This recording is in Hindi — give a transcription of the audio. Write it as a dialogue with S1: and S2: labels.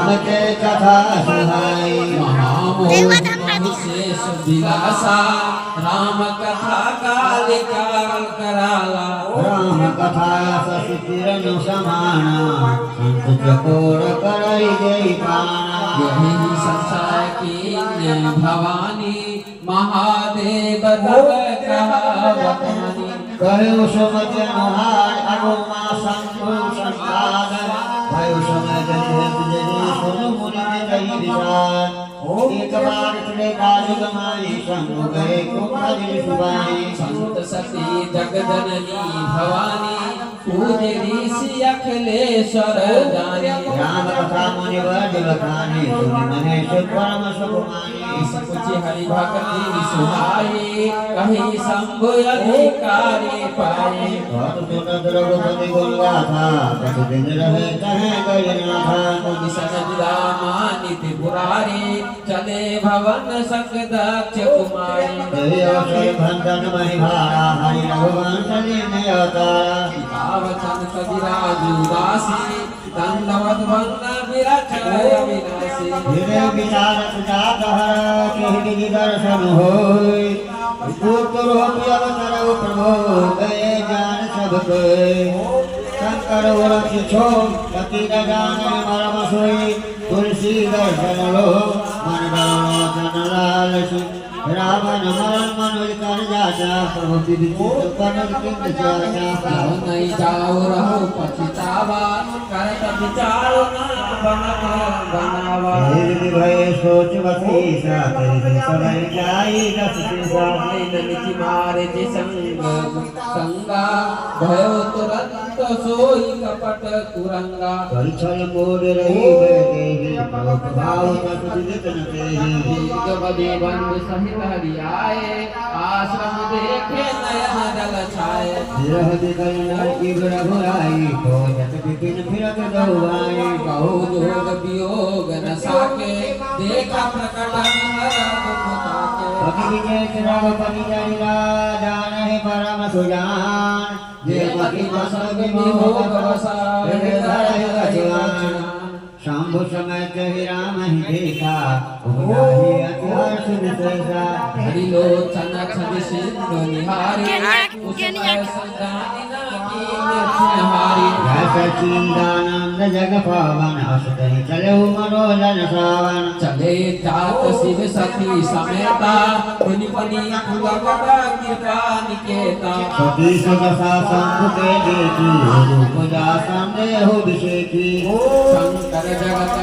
S1: राम के कथा सुहाई
S2: शेष विलासा राम कथा काल काल कराला
S1: राम कथा शशि किरण समाना संत चकोर करई जय पाना
S2: यही संसार की भवानी महादेव तब कहावतानी
S1: कहु समझ अनुहार अनुमा शंभु संसार कहु समझ जय सुनु मुनि जय विचार एक बार चले काज गमाई संग गए कुमार सुबाई
S2: संत सती जगदननी भवानी पूज्य ऋषि अखिलेश्वर जानी
S1: राम कथा मुनि बड़ बखानी सुनि महेश परम सुखमानी
S2: सकुच हरि भक्ति सुहाई कहीं शंभु अधिकारी पाए
S1: बहुत सुनत रघुपति गुण गाथा दस दिन रहे कहे गए नाथा
S2: नित पुरारी चले भवन सकदक्ष कुमारी
S1: देहि अवसर भंजन महि भारा हरि रघुवंश लेने अवतारा
S2: वचन कविराजु दासी दंडवत वंदन विरचय विनाशी
S1: धीरे विचारत जात हर केहि विधि दर्शन होय पुत्र होपि अवतर प्रभो गए जान सब कोय शंकर वरख छो पति जान मरम सोई तुलसी दर्शन लो मन बाण लाल रावण मरण मनोज कर जाता प्रभु विदित पनक किंद जाता
S2: नहीं जाओ रहो पछतावा करत विचार ना बनावा
S1: धीरे भय सोच बसीसा तेरे समय जाई दस सीसा
S2: निधि मारे जे संगा भयो तुरंत सोई कपट कुरंगा
S1: छल मोर रही देही भाव तक विदित न तेही
S2: दीर्घ बदे बंद सहित हरि आए आश्रम देखे नयन जल छाए
S1: विरह विकल इग्र भुलाई को जत बिपिन फिरत दौआई
S2: बहु जोग वियोग न साके देखा प्रकट
S1: पति विजय रघुपति जरिला जाने परम सुजान जे पति बसग विभोग बसा हृदय गजवान शंभु समय कहि राम ही देखा उबलाही अति हर्ष निशा
S2: हरिलोचन छवि सिंधु निहारी उसमय संजानी हारी
S1: सचिंदानंद जग पावन असुतहि चलहु मनोजन सावन
S2: चले जात शिव सती समेता पुनि पुनि कृपा कृपा निकेता
S1: सती सदसा शंभु के देखी रूप जा संदेह विषेकी
S2: शंकर जगत